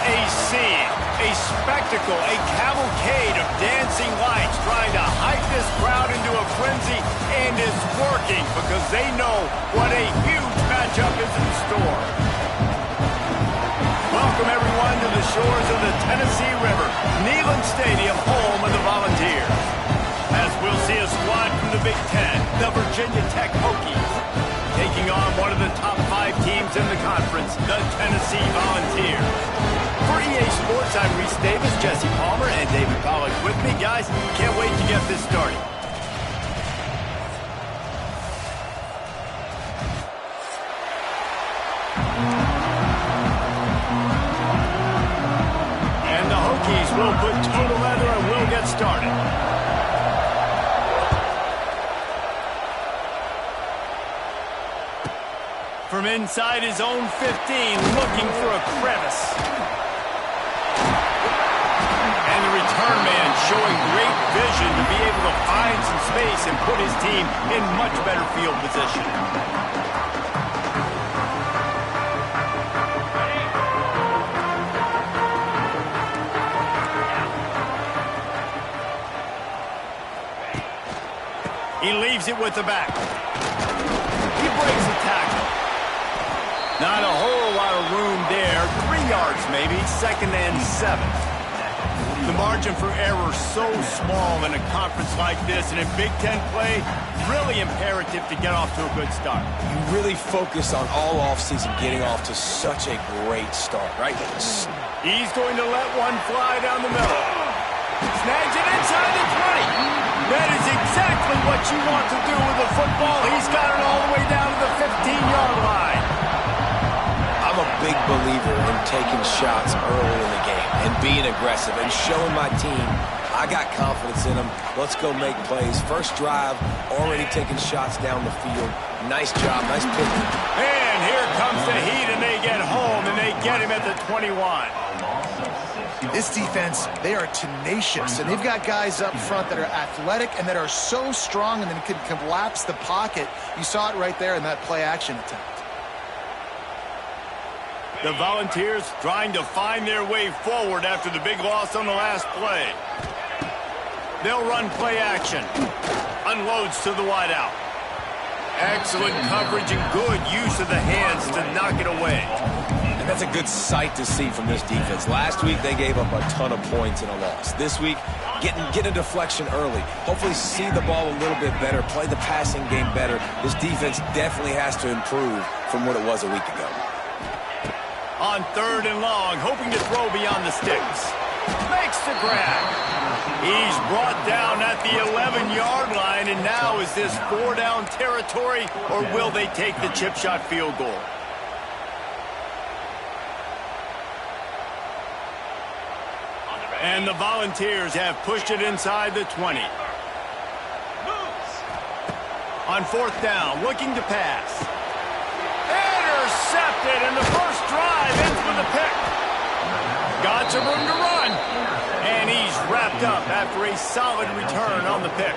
A scene, a spectacle, a cavalcade of dancing lights trying to hype this crowd into a frenzy, and it's working because they know what a huge matchup is in store. Welcome everyone to the shores of the Tennessee River, Neyland Stadium, home of the Volunteers. As we'll see a squad from the Big Ten, the Virginia Tech Hokies, taking on one of the top 5 teams in the conference, the Tennessee Volunteers. For EA Sports, I'm Reese Davis, Jesse Palmer, and David Pollack with me. Guys, can't wait to get this started. And the Hokies will put toe to leather and we'll get started. From inside his own 15, looking for a crevice. And the return man showing great vision to be able to find some space and put his team in much better field position. He leaves it with the back. He breaks the tackle. Not a whole lot of room there. 3 yards maybe, 2nd and 7. The margin for error so small in a conference like this, and in Big Ten play, really imperative to get off to a good start. You really focus on all offseason getting off to such a great start, right? He's going to let one fly down the middle. Snags it inside the 20. That is exactly what you want to do with the football. He's got it all the way down to the 15-yard line. I'm a big believer in taking shots early in the game and being aggressive and showing my team I got confidence in them. Let's go make plays. First drive, already taking shots down the field. Nice job, nice pick. And here comes the heat, and they get home, and they get him at the 21. This defense, they are tenacious, and they've got guys up front that are athletic and that are so strong and then can collapse the pocket. You saw it right there in that play-action attempt. The Volunteers trying to find their way forward after the big loss on the last play. They'll run play action. Unloads to the wideout. Excellent coverage and good use of the hands to knock it away. And that's a good sight to see from this defense. Last week, they gave up a ton of points in a loss. This week, get a deflection early. Hopefully see the ball a little bit better, play the passing game better. This defense definitely has to improve from what it was a week ago. On 3rd and long, hoping to throw beyond the sticks. Makes the grab. He's brought down at the 11-yard line, and now is this 4-down territory, or will they take the chip shot field goal? And the Volunteers have pushed it inside the 20. On 4th down, looking to pass. Intercepted, and the first drive ends with a pick. Got some room to run. And he's wrapped up after a solid return on the pick.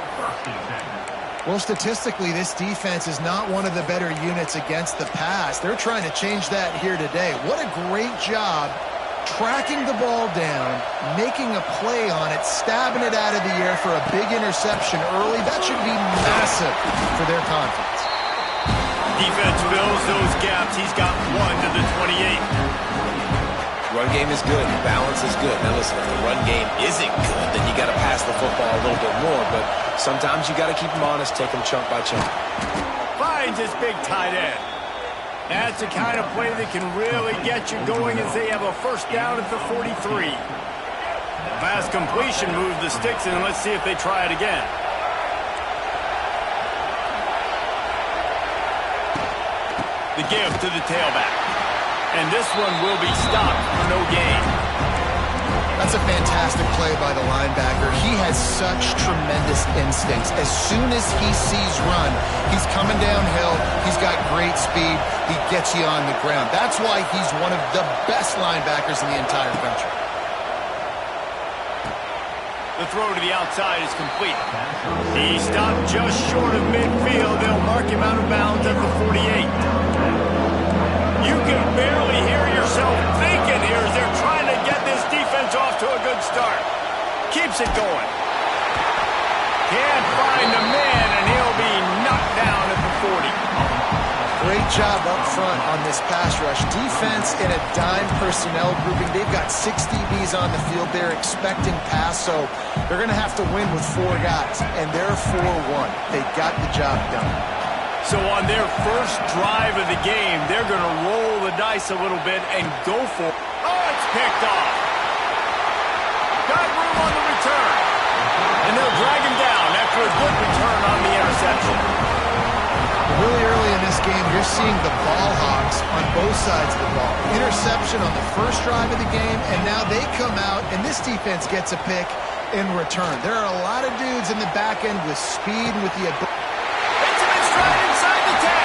Well, statistically, this defense is not one of the better units against the pass. They're trying to change that here today. What a great job tracking the ball down, making a play on it, stabbing it out of the air for a big interception early. That should be massive for their confidence. Defense fills those gaps. He's got one to the 28. Run game is good. Balance is good. Now listen, if the run game isn't good, then you got to pass the football a little bit more. But sometimes you got to keep them honest, take them chunk by chunk. Finds his big tight end. That's the kind of play that can really get you going as they have a first down at the 43. Pass completion moves the sticks in, and let's see if they try it again. The give to the tailback. And this one will be stopped for no gain. That's a fantastic play by the linebacker. He has such tremendous instincts. As soon as he sees run, he's coming downhill. He's got great speed. He gets you on the ground. That's why he's one of the best linebackers in the entire country. The throw to the outside is complete. He stopped just short of midfield. They'll mark him out of bounds at the 48. You can barely hear yourself thinking here as they're trying to to a good start. Keeps it going. Can't find the man, and he'll be knocked down at the 40. Great job up front on this pass rush. Defense in a dime personnel grouping. They've got 6 DBs on the field. They're expecting pass, so they're going to have to win with 4 guys, and they're 4-1. They got the job done. So on their first drive of the game, they're going to roll the dice a little bit and go for it. Oh, it's picked off. Got room on the return. And they'll drag him down after a good return on the interception. Really early in this game, you're seeing the ball hawks on both sides of the ball. Interception on the first drive of the game, and now they come out, and this defense gets a pick in return. There are a lot of dudes in the back end with speed and with the ability. Benjamin stride inside the 10.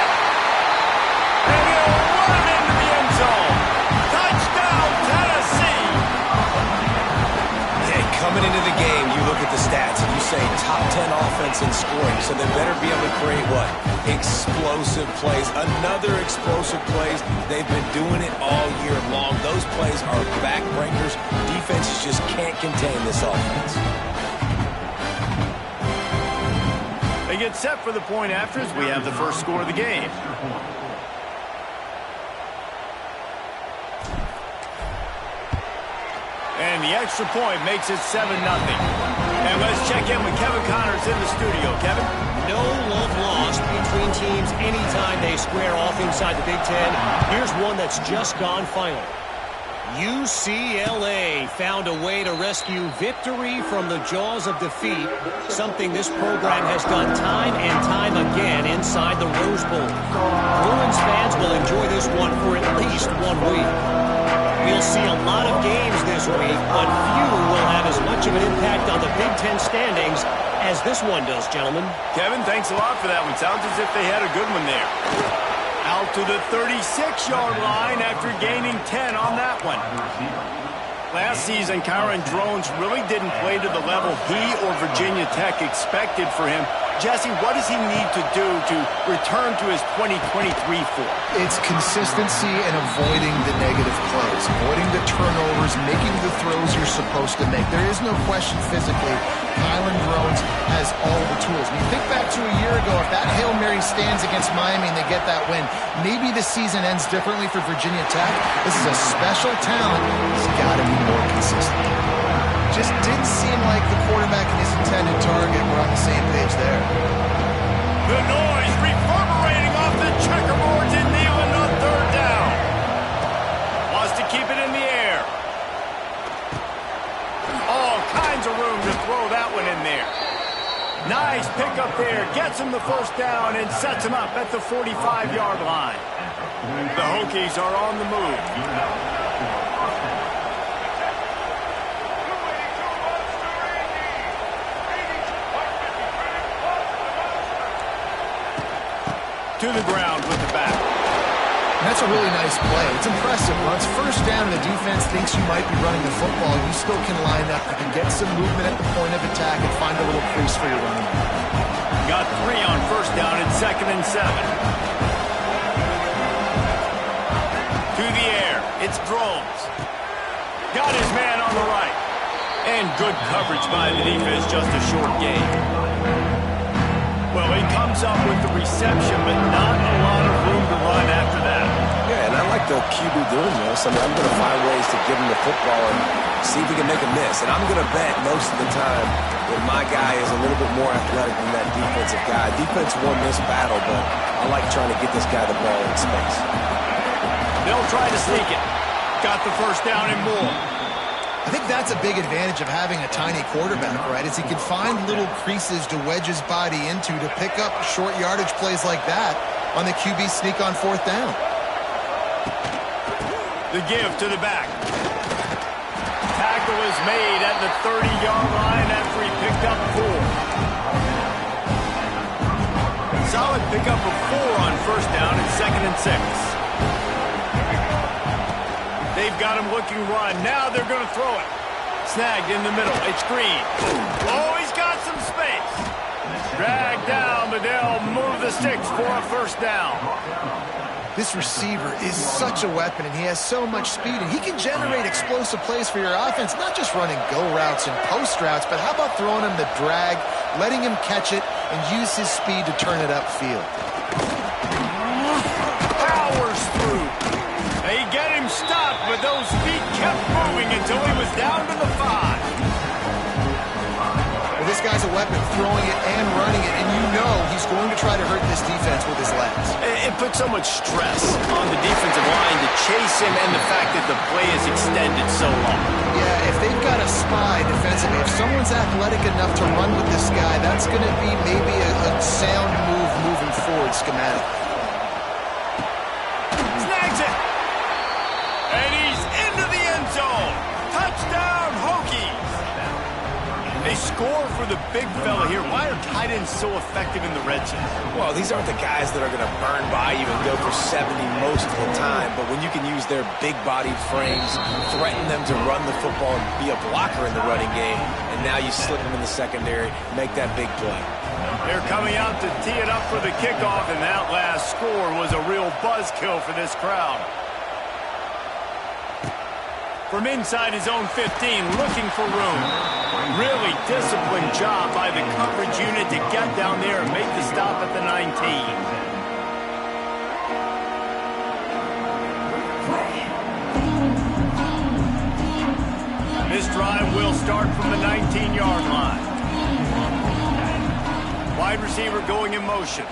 And he'll run into the end zone. Touchdown, Tennessee. Hey, coming into the game, you look at the stats and you say top 10 offense in scoring, so they better be able to create what? Explosive plays. Another explosive plays. They've been doing it all year long. Those plays are backbreakers. Defenses just can't contain this offense. They get set for the point after as we have the first score of the game. And the extra point makes it 7-0. And let's check in with Kevin Connors in the studio. Kevin? No love lost between teams anytime they square off inside the Big Ten. Here's one that's just gone final. UCLA found a way to rescue victory from the jaws of defeat, something this program has done time and time again inside the Rose Bowl. Bruins fans will enjoy this one for at least 1 week. We'll see a lot of games this week, but few will have as much of an impact on the Big Ten standings as this one does, gentlemen. Kevin, thanks a lot for that one. Sounds as if they had a good one there. Out to the 36-yard line after gaining 10 on that one. Last season, Kyron Drones really didn't play to the level he or Virginia Tech expected for him. Jesse, what does he need to do to return to his 2023 form? It's consistency and avoiding the negative plays, avoiding the turnovers, making the throws you're supposed to make. There is no question physically, Kyron Drones has all the tools. And you think back to a year ago, if that Hail Mary stands against Miami and they get that win, maybe the season ends differently for Virginia Tech. This is a special talent. He's got to be more consistent. Just didn't seem like the quarterback and his intended target were on the same page there. The noise reverberating off the checkerboards in Neyland on 3rd down. Wants to keep it in the air. All kinds of room to throw that one in there. Nice pickup there. Gets him the first down and sets him up at the 45-yard line. The Hokies are on the move. To the ground with the back. That's a really nice play. It's impressive. Once first down, the defense thinks you might be running the football. You still can line up. You can get some movement at the point of attack and find a little crease for your running back. Got 3 on first down and 2nd and 7. To the air. It's Drones. Got his man on the right. And good coverage by the defense. Just a short gain. Well, he comes up with the reception, but not a lot of room to run after that. Yeah, and I like the QB doing this. I mean, I'm going to find ways to give him the football and see if he can make a miss. And I'm going to bet most of the time that my guy is a little bit more athletic than that defensive guy. Defense won this battle, but I like trying to get this guy the ball in space. They'll try to sneak it. Got the first down and more. I think that's a big advantage of having a tiny quarterback, right? Is he can find little creases to wedge his body into to pick up short yardage plays like that on the QB sneak on 4th down. The give to the back. Tackle is made at the 30-yard line after he picked up 4. Solid pickup of 4 on first down and 2nd and 6. They've got him looking run. Now they're going to throw it. Snagged in the middle. It's Green. Oh, he's got some space. Dragged down, but they'll move the sticks for a first down. This receiver is such a weapon, and he has so much speed, and he can generate explosive plays for your offense, not just running go routes and post routes, but how about throwing him the drag, letting him catch it, and use his speed to turn it upfield. Powers through. They get him stopped, but those feet kept moving until he was down to the 5. Well, this guy's a weapon, throwing it and running it, and you know he's going to try to hurt this defense with his legs. It puts so much stress on the defensive line to chase him and the fact that the play is extended so long. Yeah, if they've got a spy defensively, if someone's athletic enough to run with this guy, that's going to be maybe a sound move moving forward schematically. Snags it! And he's into the end zone! Touchdown, Hokies! They score for the big fella here. Why are tight ends so effective in the red zone? Well, these aren't the guys that are going to burn by you and go for 70 most of the time, but when you can use their big-bodied frames, threaten them to run the football and be a blocker in the running game, and now you slip them in the secondary, make that big play. They're coming out to tee it up for the kickoff, and that last score was a real buzzkill for this crowd. From inside his own 15, looking for room. Really disciplined job by the coverage unit to get down there and make the stop at the 19. This drive will start from the 19-yard line. Wide receiver going in motion.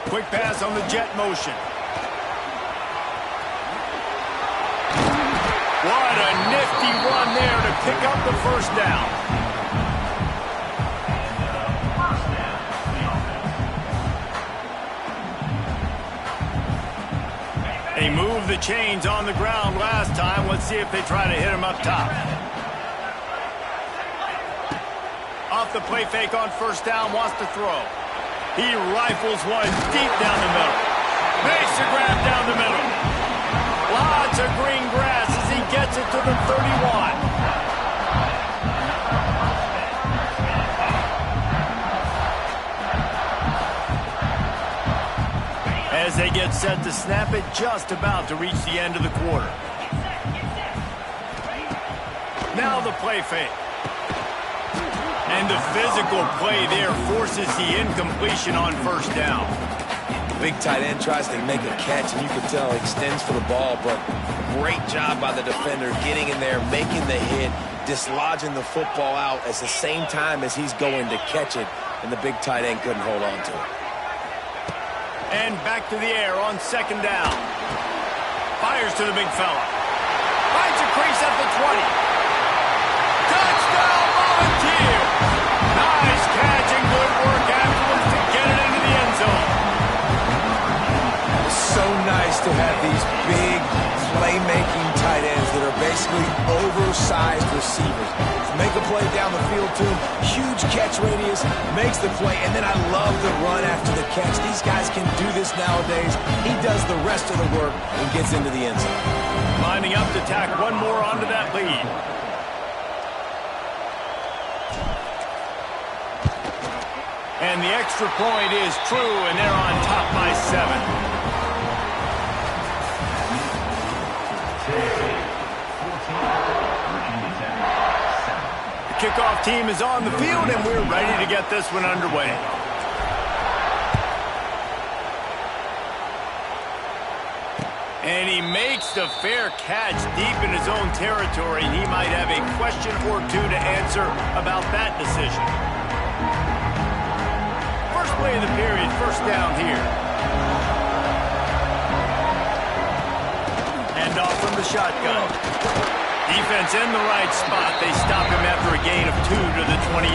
Quick pass on the jet motion. What a nifty run there to pick up the first down. They moved the chains on the ground last time. Let's see if they try to hit him up top. Off the play fake on first down, wants to throw. He rifles one deep down the middle. Makes a grab down the middle. Lots of green grass as he gets it to the 31. As they get set to snap it, just about to reach the end of the quarter. Now the play fake. And the physical play there forces the incompletion on first down. Big tight end tries to make a catch, and you can tell he extends for the ball, but great job by the defender getting in there, making the hit, dislodging the football out at the same time as he's going to catch it, and the big tight end couldn't hold on to it. And back to the air on second down. Fires to the big fella. Finds a crease at the 20. Touchdown, Volunteers! Nice catch and good work afterwards to get it into the end zone. It's so nice to have these big playmaking tight ends that are basically oversized receivers. Make a play down the field to him, huge catch radius, makes the play, and then I love the run after the catch. These guys can do this nowadays. He does the rest of the work and gets into the end zone. Lining up to tack one more onto that lead. And the extra point is true, and they're on top by 7. Kickoff team is on the field, and we're ready to get this one underway. And he makes the fair catch deep in his own territory. He might have a question or two to answer about that decision. First play of the period, first down here. Hand off from the shotgun. Defense in the right spot. They stop him after a gain of 2 to the 28.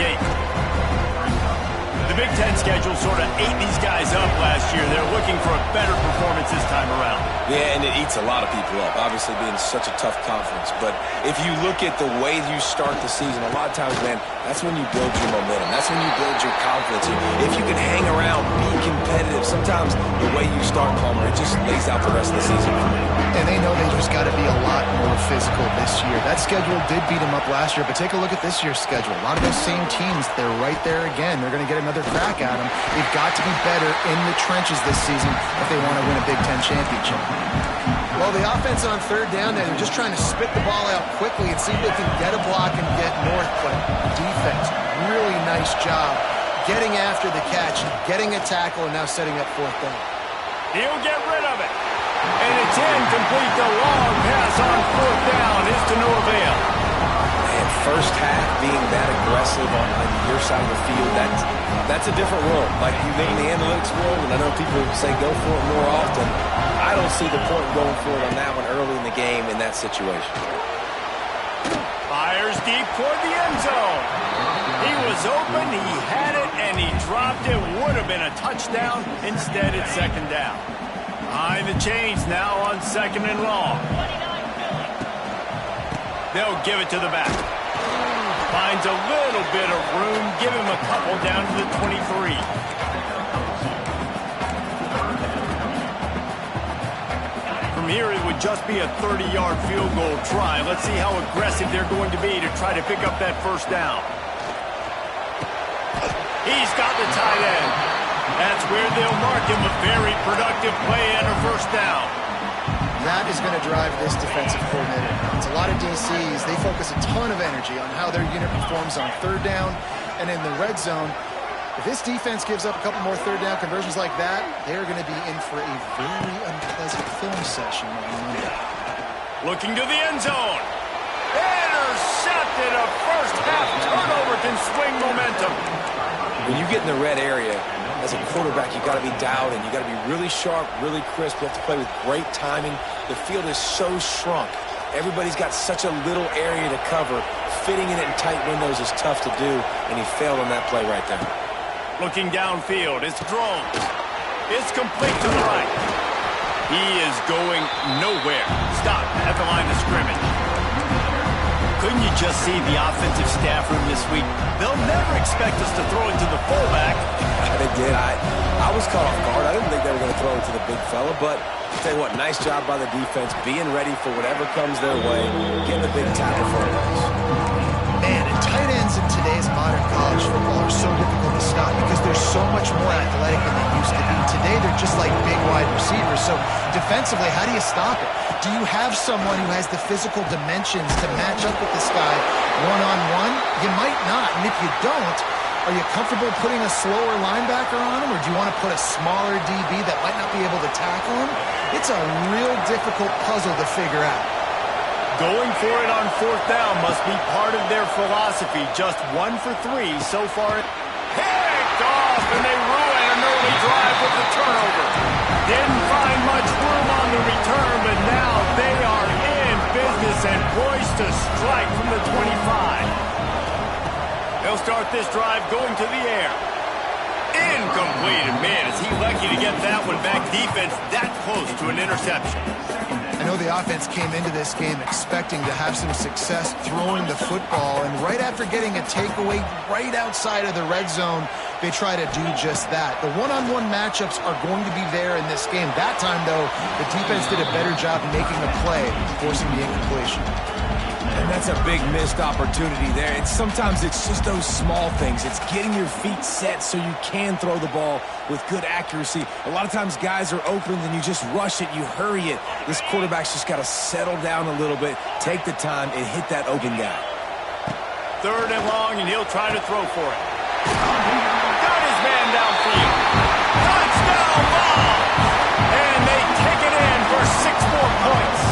The Big Ten schedule sort of ate these guys up last year. They're looking for a better performance this time around. Yeah, and it eats a lot of people up, obviously being such a tough conference. But if you look at the way you start the season, a lot of times, man, that's when you build your momentum. That's when you build your confidence. If you can hang around, be competitive, sometimes the way you start, Palmer, it just lays out the rest of the season. And they know they just got to be a lot more physical this year. That schedule did beat them up last year, but take a look at this year's schedule. A lot of those same teams, they're right there again. They're going to get another another crack at them. They've got to be better in the trenches this season if they want to win a Big Ten championship. Well, the offense on third down, they're just trying to spit the ball out quickly and see if they can get a block and get north. But defense, really nice job getting after the catch, getting a tackle, and now setting up fourth down. He'll get rid of it. And it's incomplete. The long pass on fourth down is to no avail. And first half being that aggressive on your side of the field, that's a different world. Like you live in the analytics world, and I know people say go for it more often. I don't see the point going for it on that one early in the game in that situation. Fires deep toward the end zone. He was open, he had it, and he dropped it. Would have been a touchdown. Instead, it's second down. Behind the chains now on second and long. They'll give it to the back. Finds a little bit of room. Give him a couple down to the 23. From here, it would just be a 30-yard field goal try. Let's see how aggressive they're going to be to try to pick up that first down. He's got the tight end. That's where they'll mark him. A very productive play and a first down. That is going to drive this defensive coordinator. It's a lot of DCs. They focus a ton of energy on how their unit performs on third down and in the red zone. If this defense gives up a couple more third down conversions like that, they're going to be in for a very unpleasant film session on Monday. Looking to the end zone. Intercepted. A first half turnover can swing momentum. When you get in the red area, as a quarterback, you got to be dialed in. You got to be really sharp, really crisp. You have to play with great timing. The field is so shrunk. Everybody's got such a little area to cover. Fitting in it in tight windows is tough to do, and he failed on that play right there. Looking downfield, it's thrown. It's complete to the right. He is going nowhere. Stop at the line of scrimmage. Couldn't you just see the offensive staff room this week? They'll never expect us to throw it to the fullback. They did. I was caught off guard. I didn't think they were going to throw it to the big fella, but I'll tell you what, nice job by the defense, being ready for whatever comes their way, getting a big tackle for a loss. Man, and tight ends in today's modern college football are so difficult to stop because they're so much more athletic than they used to be. Today, they're just like big wide receivers. So defensively, how do you stop it? Do you have someone who has the physical dimensions to match up with this guy one-on-one? You might not, and if you don't, are you comfortable putting a slower linebacker on him, or do you want to put a smaller DB that might not be able to tackle him? It's a real difficult puzzle to figure out. Going for it on fourth down must be part of their philosophy. Just 1 for 3 so far. Picked off, and they ruin an early drive with the turnover. Didn't find much room on the return, but now they are in business and poised to strike from the 25. They'll start this drive going to the air. Incomplete. And man, is he lucky to get that one back. Defense that close to an interception. I know the offense came into this game expecting to have some success throwing the football, and right after getting a takeaway right outside of the red zone, they try to do just that. The one-on-one matchups are going to be there in this game. That time, though, the defense did a better job making a play, forcing the incompletion. And that's a big missed opportunity there. Sometimes it's just those small things. It's getting your feet set so you can throw the ball with good accuracy. A lot of times guys are open and you just rush it, you hurry it. This quarterback's just got to settle down a little bit, take the time, and hit that open guy. Third and long, and he'll try to throw for it. Got his man downfield. Touchdown ball! And they take it in for 6 more points.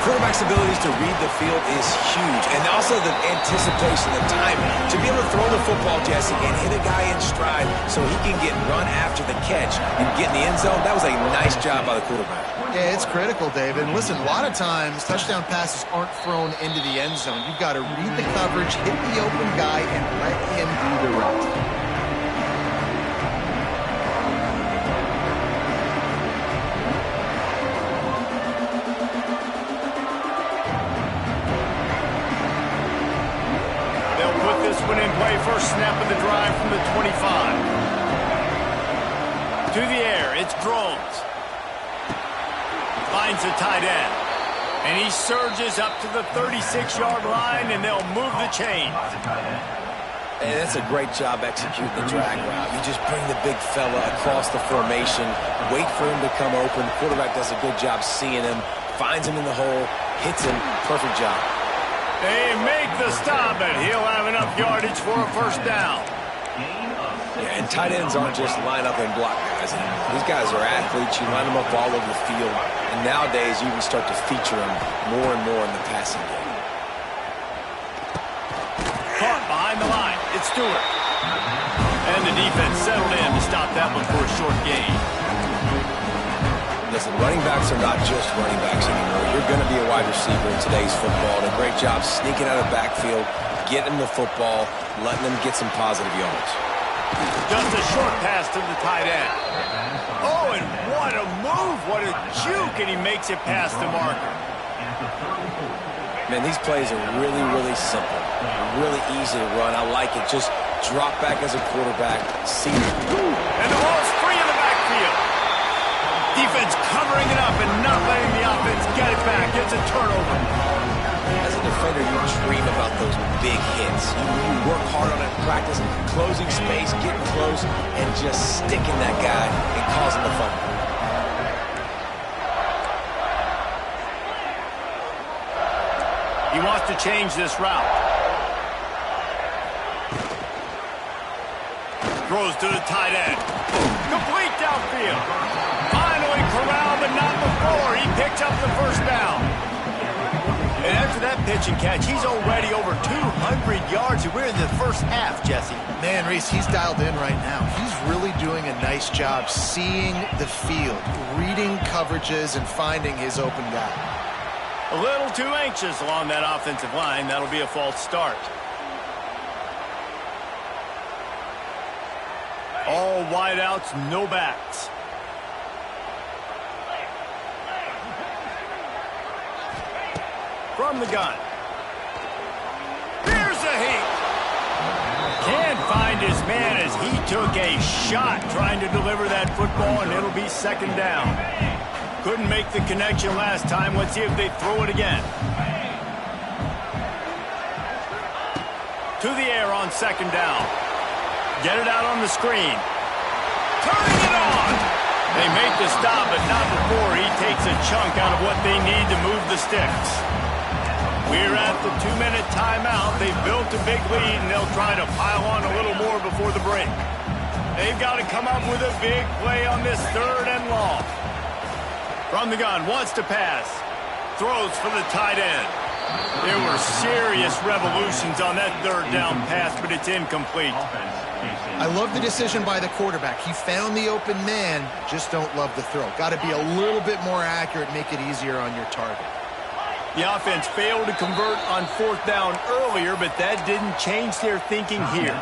Quarterback's abilities to read the field is huge, and also the anticipation, the timing. To be able to throw the football, Jesse, and hit a guy in stride so he can get run after the catch and get in the end zone, that was a nice job by the quarterback. Yeah, it's critical, David. And listen, a lot of times touchdown passes aren't thrown into the end zone. You've got to read the coverage, hit the open guy, and let him do the rest. First snap of the drive from the 25. To the air, it's Drones. Finds the tight end. And he surges up to the 36-yard line, and they'll move the chain. And that's a great job executing the drag route. You just bring the big fella across the formation, wait for him to come open. The quarterback does a good job seeing him, finds him in the hole, hits him. Perfect job. They make the stop, and he'll have enough yardage for a first down. Yeah, and tight ends aren't just line up and block guys. These guys are athletes. You line them up all over the field. And nowadays, you can start to feature them more and more in the passing game. Caught behind the line. It's Stewart. And the defense settled in to stop that one for a short gain. Listen, running backs are not just running backs anymore. You're going to be a wide receiver in today's football. And a great job sneaking out of the backfield, getting them the football, letting them get some positive yards. Just a short pass to the tight end. Oh, and what a move. What a juke. And he makes it past the marker. Man, these plays are really, really simple. Really easy to run. I like it. Just drop back as a quarterback. See. And the ball's free in the backfield. Defense covering it up and not letting the offense get it back. It's a turnover. As a defender, you dream about those big hits. You work hard on it in practice, closing space, getting close, and just sticking that guy and causing the fumble. He wants to change this route. Throws to the tight end. Complete downfield. Finally corralled, but not before. He picks up the first down. And after that pitch and catch, he's already over 200 yards. And we're in the first half, Jesse. Man, Reese, he's dialed in right now. He's really doing a nice job seeing the field, reading coverages, and finding his open guy. A little too anxious along that offensive line. That'll be a false start. All wideouts, no backs. From the gun. Here's a heat. Can't find his man as he took a shot trying to deliver that football, and it'll be second down. Couldn't make the connection last time. Let's see if they throw it again. To the air on second down. Get it out on the screen. Turning it on. They make the stop, but not before he takes a chunk out of what they need to move the sticks. We're at the 2-minute timeout. They've built a big lead, and they'll try to pile on a little more before the break. They've got to come up with a big play on this third and long. From the gun, wants to pass. Throws for the tight end. There were serious revolutions on that third down pass, but it's incomplete. I love the decision by the quarterback. He found the open man, just don't love the throw. Got to be a little bit more accurate, make it easier on your target. The offense failed to convert on fourth down earlier, but that didn't change their thinking here.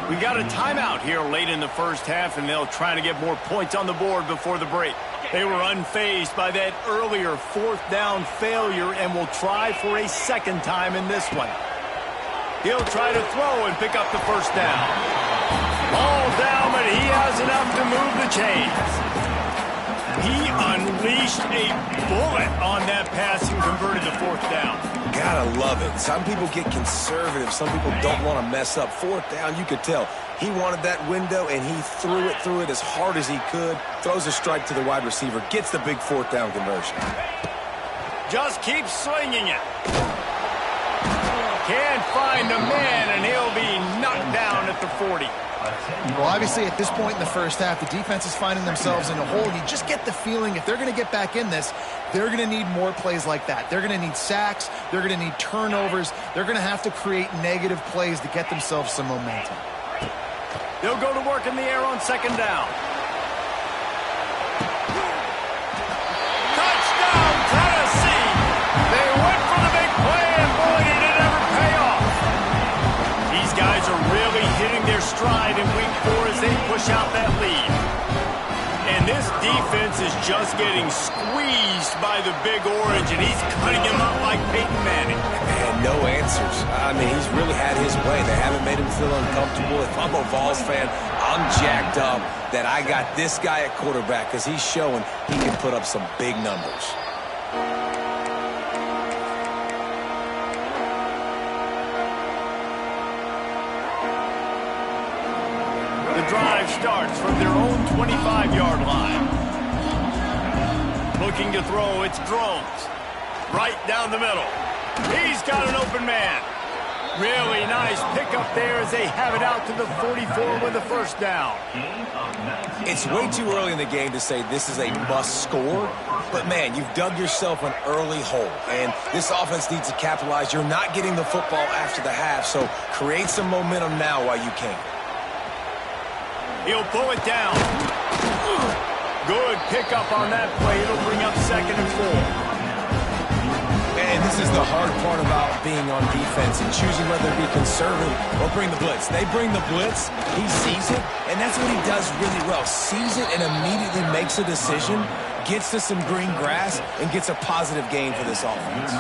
We got a timeout here late in the first half, and they'll try to get more points on the board before the break. They were unfazed by that earlier fourth down failure and will try for a second time in this one. He'll try to throw and pick up the first down. Ball down, but he has enough to move the chains. He unleashed a bullet on that pass and converted the fourth down. Gotta love it. Some people get conservative. Some people don't want to mess up. Fourth down, you could tell. He wanted that window, and he threw it as hard as he could. Throws a strike to the wide receiver. Gets the big fourth down conversion. Just keep swinging it. Can't find the man, and he'll be knocked down at the 40. Well, obviously, at this point in the first half, the defense is finding themselves in a hole. You just get the feeling if they're going to get back in this, they're going to need more plays like that. They're going to need sacks. They're going to need turnovers. They're going to have to create negative plays to get themselves some momentum. They'll go to work in the air on second down. Touchdown, Tennessee! They went for the big play, and boy, did it ever pay off. These guys are really hitting their stride in week 4 as they push out that lead. And this defense is just getting squeezed by the Big Orange, and he's cutting him up like Peyton Manning. And no answers. I mean, he's really had his way. They haven't made him feel uncomfortable. If I'm a Vols fan, I'm jacked up that I got this guy at quarterback because he's showing he can put up some big numbers. drive starts from their own 25-yard line. Looking to throw, it's Drones. Right down the middle. He's got an open man. Really nice pickup there as they have it out to the 44 with the first down. It's way too early in the game to say this is a must score, but man, you've dug yourself an early hole, and this offense needs to capitalize. You're not getting the football after the half, so create some momentum now while you can. He'll pull it down. Good pickup on that play. It'll bring up 2nd and 4. And this is the hard part about being on defense and choosing whether to be conservative or bring the blitz. They bring the blitz, he sees it, and that's what he does really well. Sees it and immediately makes a decision, gets to some green grass, and gets a positive gain for this offense.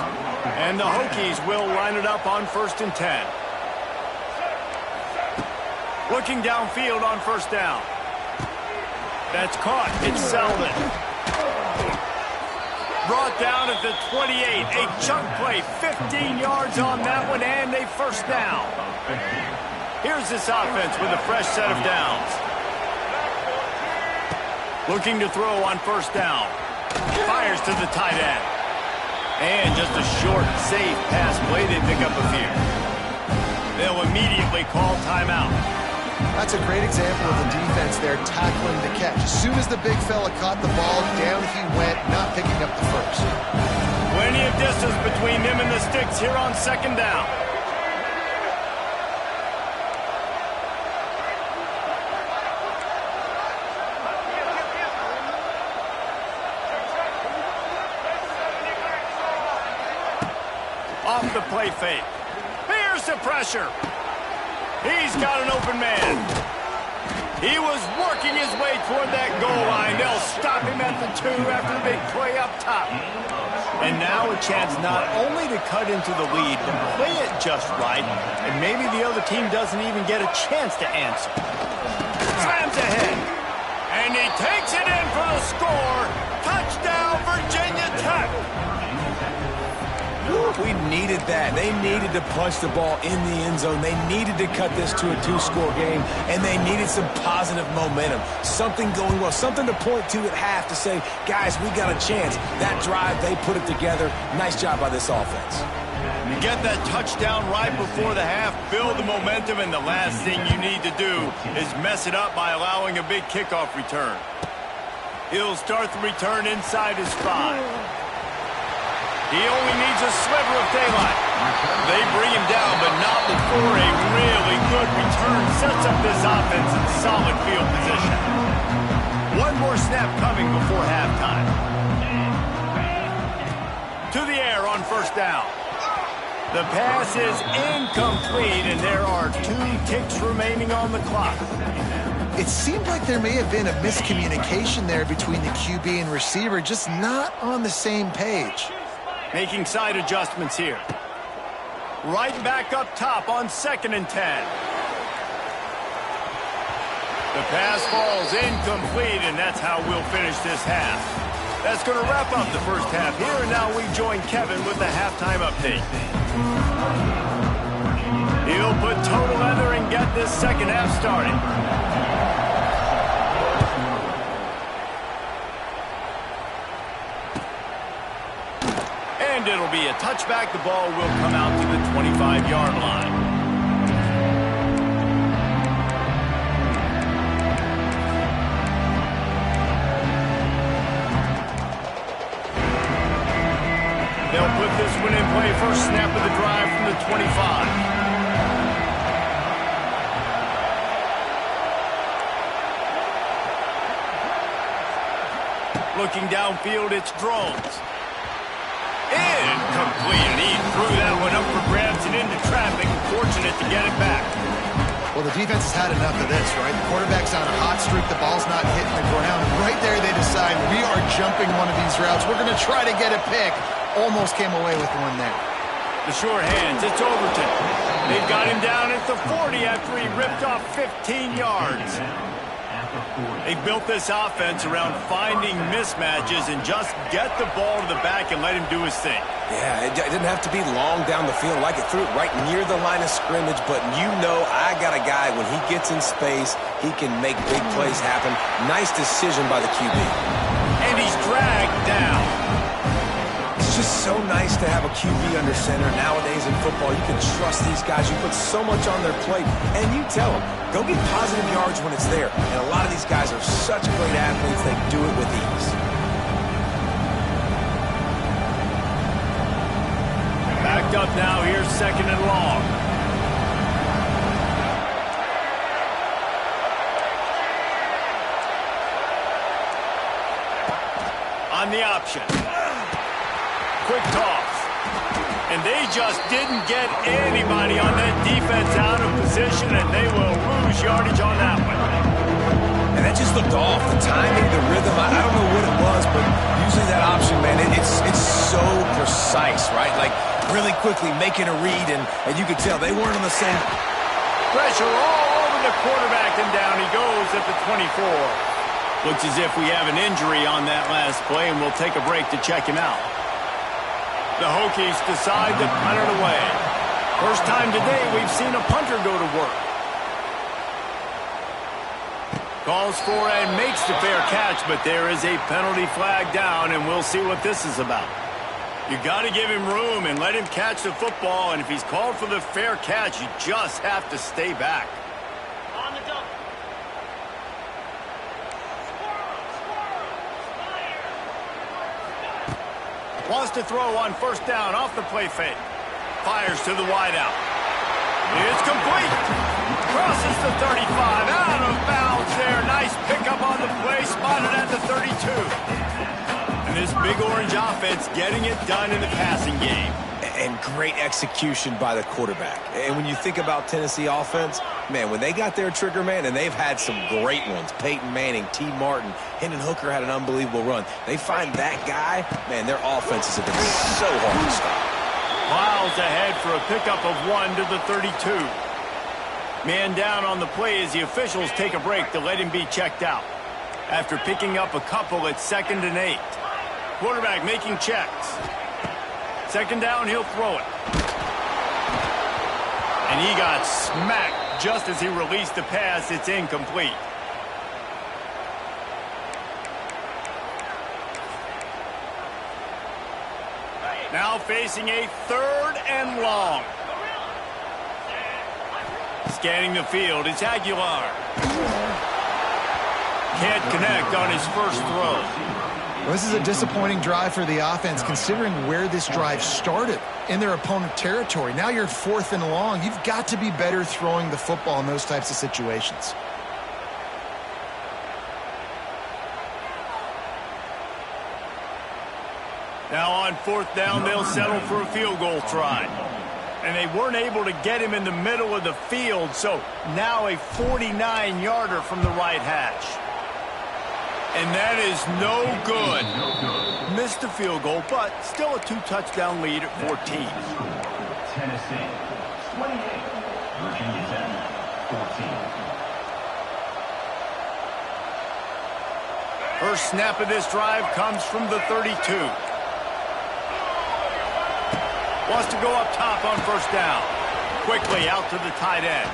And the Hokies will line it up on 1st and 10. Looking downfield on 1st down. That's caught. It's Selden. Brought down at the 28. A chunk play. 15 yards on that one and a 1st down. Here's this offense with a fresh set of downs. Looking to throw on 1st down. Fires to the tight end. And just a short, safe pass play. They pick up a few. They'll immediately call timeout. That's a great example of the defense there tackling the catch. As soon as the big fella caught the ball, down he went, not picking up the first. Plenty of distance between them and the sticks here on 2nd down. Off the play fake. Here's the pressure. He's got an open man. He was working his way toward that goal line. They'll stop him at the 2 after the big play up top. And now a chance not only to cut into the lead, but play it just right. And maybe the other team doesn't even get a chance to answer. Slams ahead. And he takes it in for the score. Touchdown, Virginia Tech. We needed that. They needed to punch the ball in the end zone. They needed to cut this to a 2-score game, and they needed some positive momentum. Something going well, something to point to at half to say, guys, we got a chance. That drive, they put it together. Nice job by this offense. Get that touchdown right before the half, build the momentum, and the last thing you need to do is mess it up by allowing a big kickoff return. He'll start the return inside his 5. He only needs a sliver of daylight. They bring him down, but not before a really good return sets up this offense in solid field position. One more snap coming before halftime. To the air on 1st down. The pass is incomplete, and there are 2 ticks remaining on the clock. It seemed like there may have been a miscommunication there between the QB and receiver, just not on the same page. Making side adjustments here. Right back up top on 2nd and 10. The pass falls incomplete, and that's how we'll finish this half. That's going to wrap up the first half here, and now we join Kevin with the halftime update. He'll put total leather and get this second half started. And it'll be a touchback. The ball will come out to the 25-yard line. They'll put this one in play. First snap of the drive from the 25. Looking downfield, it's Drones. Incomplete, and he threw that one up for grabs and into traffic. Fortunate to get it back. Well, the defense has had enough of this, right? The quarterback's on a hot streak. The ball's not hitting the ground. Right there, they decide, we are jumping one of these routes. We're going to try to get a pick. Almost came away with one there. The short hands, it's Overton. They've got him down at the 40 after he ripped off 15 yards. They built this offense around finding mismatches and just get the ball to the back and let him do his thing. Yeah, it didn't have to be long down the field. Like it threw it right near the line of scrimmage, but you know I got a guy, when he gets in space, he can make big plays happen. Nice decision by the QB. And he's dragged down. It's just so nice to have a QB under center. Nowadays in football, you can trust these guys. You put so much on their plate, and you tell them, go get positive yards when it's there. And a lot of these guys are such great athletes, they do it with ease. Backed up now, here's 2nd and long. On the option. Quick toss. And they just didn't get anybody on that defense out of position, and they will lose yardage on that one. And that just looked off. The timing, the rhythm, I don't know what it was, but usually that option, man, it's so precise, right? Like, really quickly making a read, and you could tell they weren't on the same. Pressure all over the quarterback, and down he goes at the 24. Looks as if we have an injury on that last play, and we'll take a break to check him out. The Hokies decide to punt it away. First time today we've seen a punter go to work. Calls for and makes the fair catch, but there is a penalty flag down, and we'll see what this is about. You got to give him room and let him catch the football, and if he's called for the fair catch, you just have to stay back. On the double. Wants to throw on 1st down off the play fake. Fires to the wideout. It's complete. Crosses the 35. Out of bounds there. Nice pickup on the play. Spotted at the 32. And this Big Orange offense getting it done in the passing game. And great execution by the quarterback. And when you think about Tennessee offense, man, when they got their trigger man, and they've had some great ones, Peyton Manning, T. Martin, Hendon Hooker had an unbelievable run. They find that guy, man, their offenses have been so hard to stop. Miles ahead for a pickup of 1 to the 32. Man down on the play as the officials take a break to let him be checked out. After picking up a couple at 2nd and 8. Quarterback making checks. 2nd down, he'll throw it. And he got smacked just as he released the pass. It's incomplete. Now facing a 3rd and long. Scanning the field, it's Aguilar. Can't connect on his first throw. Well, this is a disappointing drive for the offense, considering where this drive started in their opponent territory. Now you're 4th and long. You've got to be better throwing the football in those types of situations. Now on 4th down, they'll settle for a field goal try. And they weren't able to get him in the middle of the field, so now a 49-yarder from the right hash. And that is no good. Missed the field goal, but still a 2-touchdown lead at 14. Tennessee, 28. Virginia Tech, 14. First snap of this drive comes from the 32. Wants to go up top on 1st down. Quickly out to the tight end.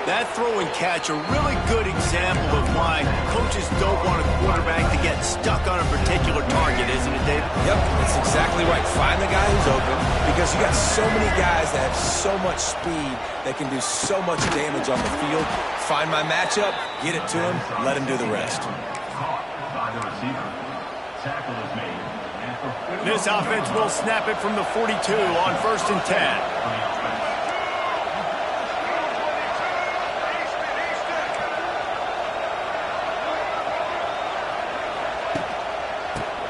That throw and catch, a really good example of why coaches don't want a quarterback to get stuck on a particular target, isn't it, David? Yep, that's exactly right. Find the guy who's open, because you got so many guys that have so much speed that can do so much damage on the field. Find my matchup, get it to him, let him do the rest. Caught by the receiver. Tackle is made. This offense will snap it from the 42 on 1st and 10.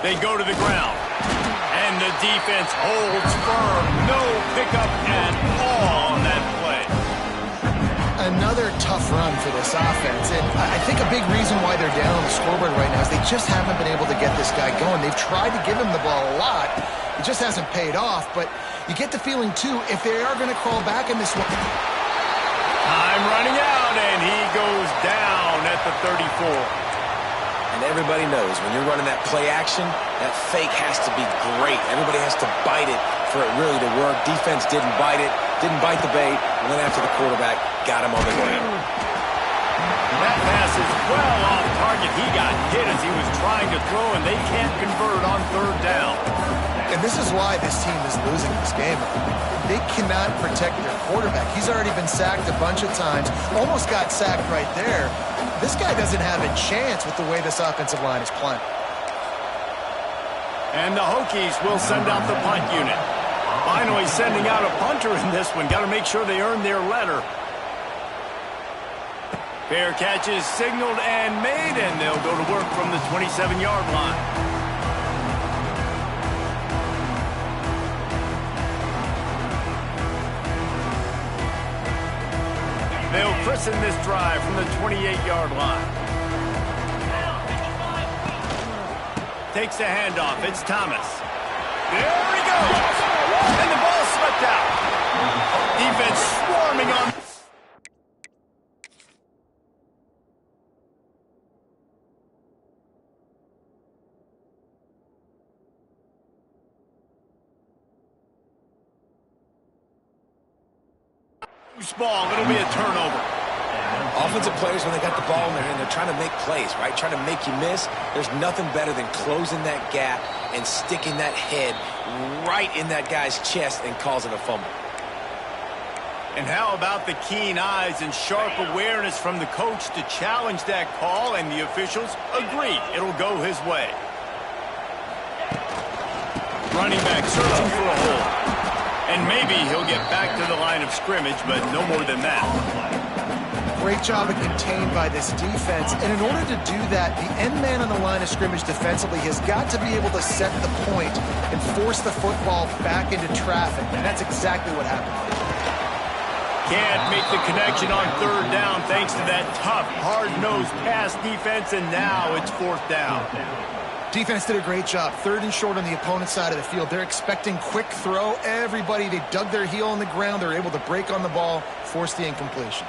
They go to the ground. And the defense holds firm. No pickup at all on that play. Another tough run for this offense. And I think a big reason why they're down on the scoreboard right now is they just haven't been able to get this guy going. They've tried to give him the ball a lot. It just hasn't paid off. But you get the feeling, too, if they are going to crawl back in this one. Time running out, and he goes down at the 34. And everybody knows when you're running that play action, that fake has to be great. Everybody has to bite it for it really to work. Defense didn't bite it, didn't bite the bait, went after the quarterback, got him on the ground. That pass is well off target. He got hit as he was trying to throw, and they can't convert on third down. And this is why this team is losing this game. They cannot protect their quarterback. He's already been sacked a bunch of times, almost got sacked right there. This guy doesn't have a chance with the way this offensive line is playing. And the Hokies will send out the punt unit. Finally sending out a punter in this one. Got to make sure they earn their letter. Fair catch is signaled and made, and they'll go to work from the 27-yard line. They'll christen this drive from the 28-yard line. Takes the handoff. It's Thomas. There he goes. And the ball swept out. Defense swarming on. Loose ball. It'll be a turnover. Offensive players, when they got the ball in their hand, they're trying to make plays, right? Trying to make you miss. There's nothing better than closing that gap and sticking that head right in that guy's chest and causing a fumble. And how about the keen eyes and sharp awareness from the coach to challenge that call, and the officials agree it'll go his way. Running back searching for a hole. And maybe he'll get back to the line of scrimmage, but no more than that. Great job of contained by this defense. And in order to do that, the end man on the line of scrimmage defensively has got to be able to set the point and force the football back into traffic. And that's exactly what happened. Can't make the connection on third down thanks to that tough, hard-nosed pass defense, and now it's fourth down. Defense did a great job. Third and short on the opponent's side of the field. They're expecting quick throw. Everybody, they dug their heel on the ground. They're able to break on the ball, force the incompletion.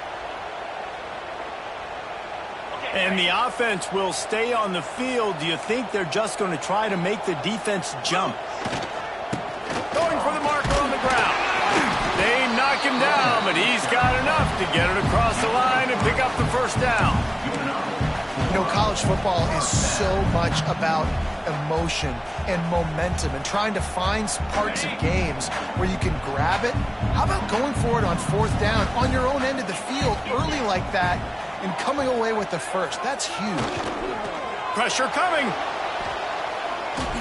And the offense will stay on the field. Do you think they're just going to try to make the defense jump? Going for the marker on the ground. They knock him down, but he's got enough to get it across the line and pick up the first down. You know, college football is so much about emotion and momentum and trying to find parts of games where you can grab it. How about going for it on fourth down on your own end of the field early like that and coming away with the first? That's huge. Pressure coming.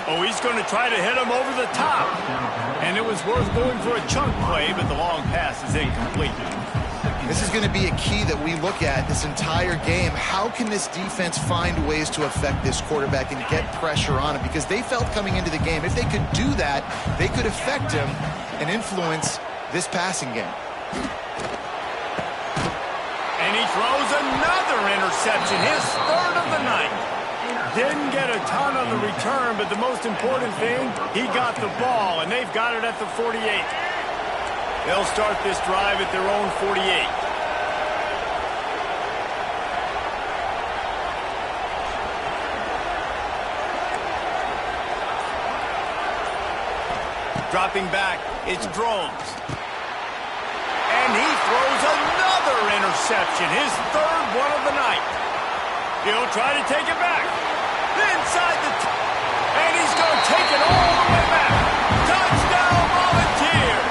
Oh, he's going to try to hit him over the top. And it was worth going for a chunk play, but the long pass is incomplete. This is going to be a key that we look at this entire game. How can this defense find ways to affect this quarterback and get pressure on him? Because they felt coming into the game, if they could do that, they could affect him and influence this passing game. And he throws another interception, his third of the night. Didn't get a ton on the return, but the most important thing, he got the ball, and they've got it at the 48. They'll start this drive at their own 48. Dropping back, it's Drones. And he throws another interception, his third one of the night. He'll try to take it back. Inside the... and he's going to take it all the way back. Touchdown, Volunteers!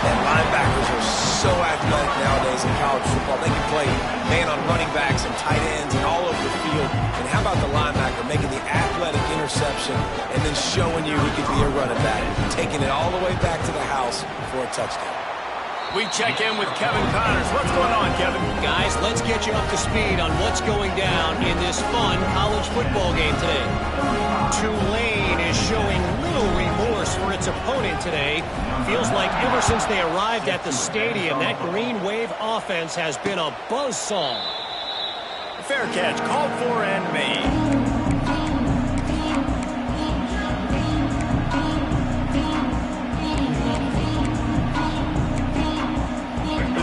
And linebackers are so athletic nowadays in college football. They can play man on running backs and tight ends and all over the field. And how about the linebacker making the athletic interception and then showing you he could be a running back, taking it all the way back to the house for a touchdown. We check in with Kevin Connors. What's going on, Kevin? Guys, let's get you up to speed on what's going down in this fun college football game today. Tulane is showing little remorse for its opponent today. Feels like ever since they arrived at the stadium, that Green Wave offense has been a buzzsaw. Fair catch, called for and made.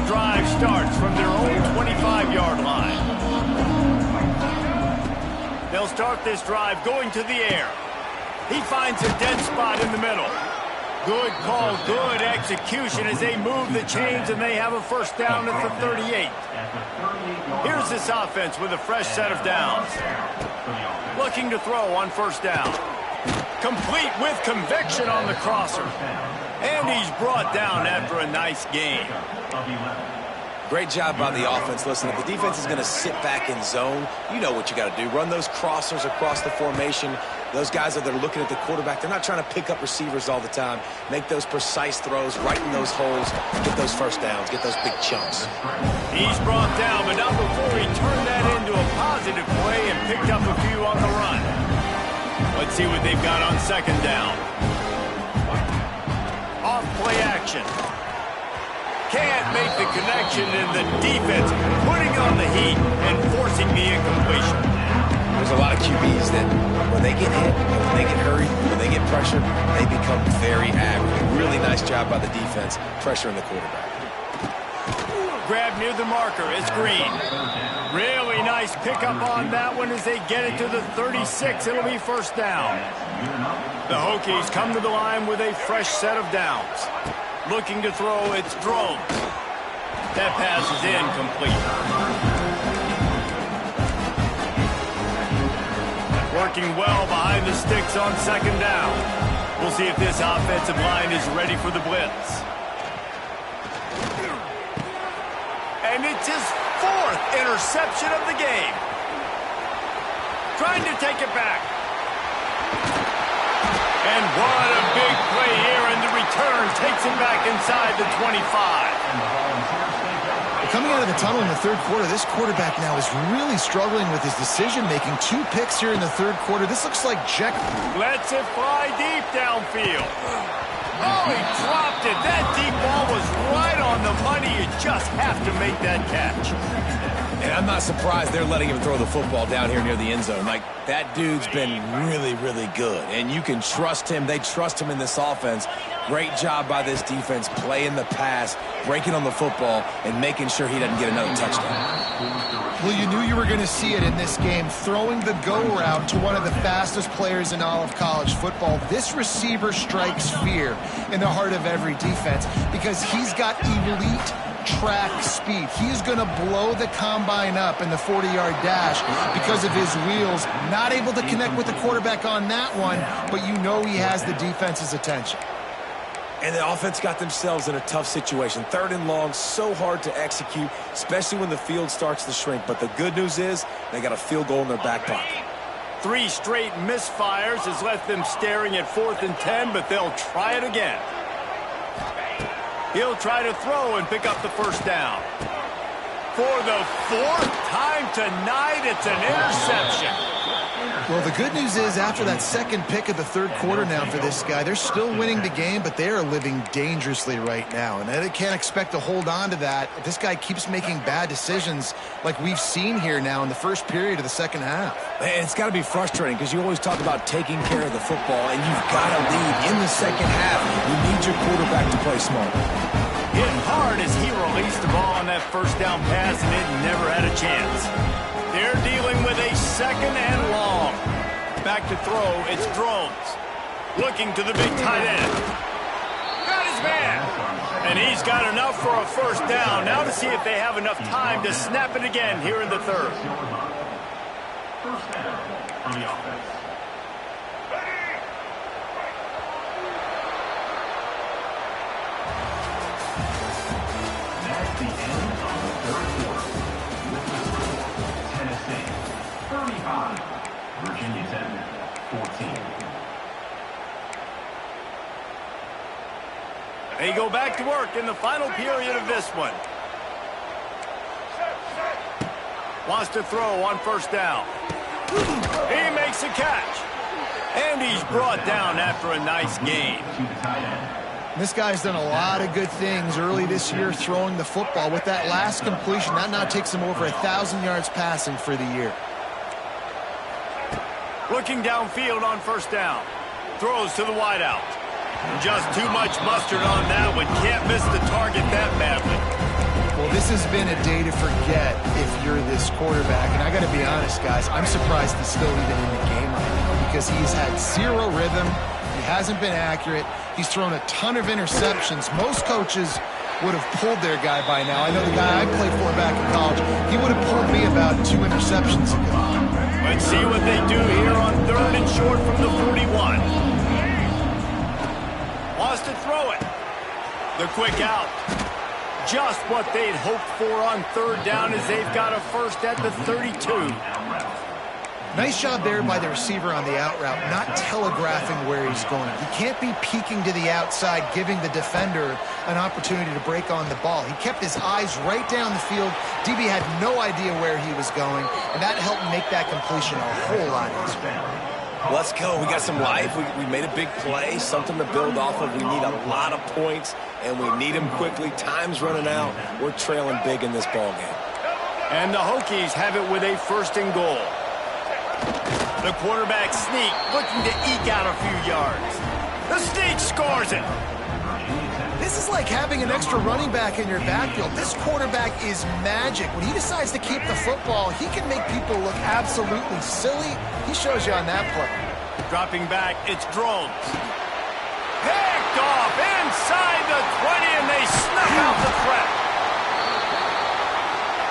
Drive starts from their own 25-yard line. They'll start this drive going to the air. He finds a dead spot in the middle. Good call, good execution as they move the chains and they have a first down at the 38. Here's this offense with a fresh set of downs. Looking to throw on first down. Complete with conviction on the crosser. And he's brought down after a nice gain. Great job by the offense. Listen, if the defense is going to sit back in zone, you know what you got to do. Run those crossers across the formation. Those guys that are looking at the quarterback, they're not trying to pick up receivers all the time. Make those precise throws, right in those holes, get those first downs, get those big chunks. He's brought down, but not before he turned that into a positive play and picked up a few on the run. Let's see what they've got on second down. Off play action. Can't make the connection, and the defense putting on the heat and forcing the incompletion. There's a lot of QBs that when they get hit, when they get hurried, when they get pressured, they become very average. Really nice job by the defense, pressuring the quarterback. Grab near the marker. It's Green. Really nice pickup on that one as they get it to the 36. It'll be first down. The Hokies come to the line with a fresh set of downs. Looking to throw, it's Drones. That pass is incomplete. Working well behind the sticks on second down. We'll see if this offensive line is ready for the blitz. And it's his fourth interception of the game. Trying to take it back. And what a big play here, and the return takes him back inside the 25. Coming out of the tunnel in the third quarter, this quarterback now is really struggling with his decision-making. 2 picks here in the third quarter. This looks like Jack. Lets it fly deep downfield. Oh, he dropped it. That deep ball was right on the money. You just have to make that catch. And I'm not surprised they're letting him throw the football down here near the end zone. Like, that dude's been really, really good. And you can trust him. They trust him in this offense. Great job by this defense, playing the pass, breaking on the football, and making sure he doesn't get another touchdown. Well, you knew you were going to see it in this game, throwing the go route to one of the fastest players in all of college football. This receiver strikes fear in the heart of every defense because he's got elite track speed. He's going to blow the combine up in the 40-yard dash because of his wheels. Not able to connect with the quarterback on that one, but you know he has the defense's attention. And the offense got themselves in a tough situation. Third and long, so hard to execute, especially when the field starts to shrink. But the good news is they got a field goal in their back pocket. 3 straight misfires has left them staring at 4th and 10, but they'll try it again. He'll try to throw and pick up the first down. For the 4th time tonight, it's an interception. Well, the good news is after that second pick of the third quarter now for this guy, they're still winning the game, but they are living dangerously right now. And they can't expect to hold on to that if this guy keeps making bad decisions like we've seen here now in the first period of the second half. Man, it's got to be frustrating because you always talk about taking care of the football, and you've got to lead in the second half. You need your quarterback to play smart. Hit hard as he released the ball on that first down pass, and it never had a chance. They're dealing with a second and long. Back to throw, it's Drones. Looking to the big tight end. Got his man. And he's got enough for a first down. Now to see if they have enough time to snap it again here in the third. First down on the offense. That's the end of the third quarter. Tennessee 35, Virginia Tech 14. They go back to work in the final period of this one. Wants to throw on first down. He makes a catch. And he's brought down after a nice gain. This guy's done a lot of good things early this year throwing the football. With that last completion, that now takes him over 1,000 yards passing for the year. Looking downfield on first down. Throws to the wideout. Just too much mustard on that one. Can't miss the target that badly. Well, This has been a day to forget if you're this quarterback. And I got to be honest, guys, I'm surprised he's still even in the game right now because he's had zero rhythm. He hasn't been accurate. He's thrown a ton of interceptions. Most coaches would have pulled their guy by now. I know the guy I played for back in college, he would have pulled me about 2 interceptions ago. Let's see what they do here on 3rd and short from the 41. Wants to throw it. The quick out. Just what they'd hoped for on 3rd down as they've got a first at the 32. Nice job there by the receiver on the out route, not telegraphing where he's going. He can't be peeking to the outside, giving the defender an opportunity to break on the ball. He kept his eyes right down the field. DB had no idea where he was going, and that helped make that completion a whole lot easier. Let's go. We got some life. We made a big play, something to build off of. We need a lot of points, and we need them quickly. Time's running out. We're trailing big in this ball game. And the Hokies have it with a 1st and goal. The quarterback sneak, looking to eke out a few yards. The sneak scores it. This is like having an extra running back in your backfield. This quarterback is magic. When he decides to keep the football, he can make people look absolutely silly. He shows you on that play. Dropping back, it's Drones. Picked off inside the 20, and they snuff out the threat.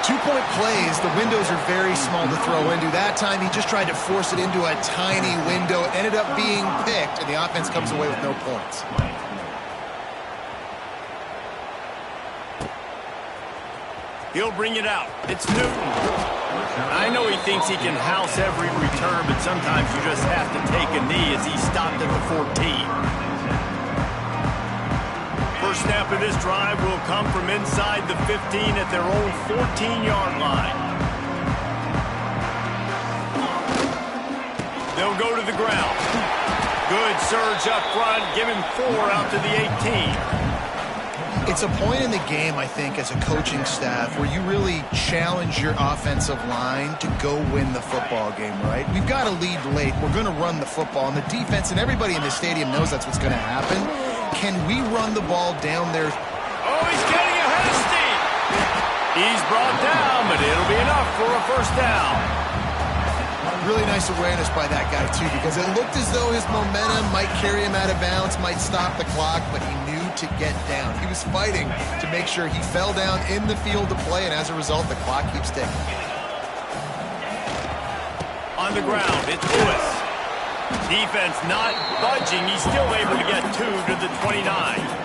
2-point plays, the windows are very small to throw into. That time, he just tried to force it into a tiny window. Ended up being picked, and the offense comes away with no points. He'll bring it out. It's Newton. I know he thinks he can house every return, but sometimes you just have to take a knee as he stopped at the 14. First snap of this drive will come from inside the 15 at their own 14-yard line. They'll go to the ground. Good surge up front, giving 4 out to the 18. It's a point in the game, I think, as a coaching staff where you really challenge your offensive line to go win the football game, right? We've got to lead late. We're going to run the football. And the defense and everybody in the stadium knows that's what's going to happen. Can we run the ball down there? Oh, he's getting ahead of steam. He's brought down, but it'll be enough for a 1st down. Really nice awareness by that guy, too, because it looked as though his momentum might carry him out of bounds, might stop the clock, but he knew to get down. He was fighting to make sure he fell down in the field to play, and as a result, the clock keeps ticking. On the ground, it's Lewis. Defense not budging. He's still able to get 2 to the 29.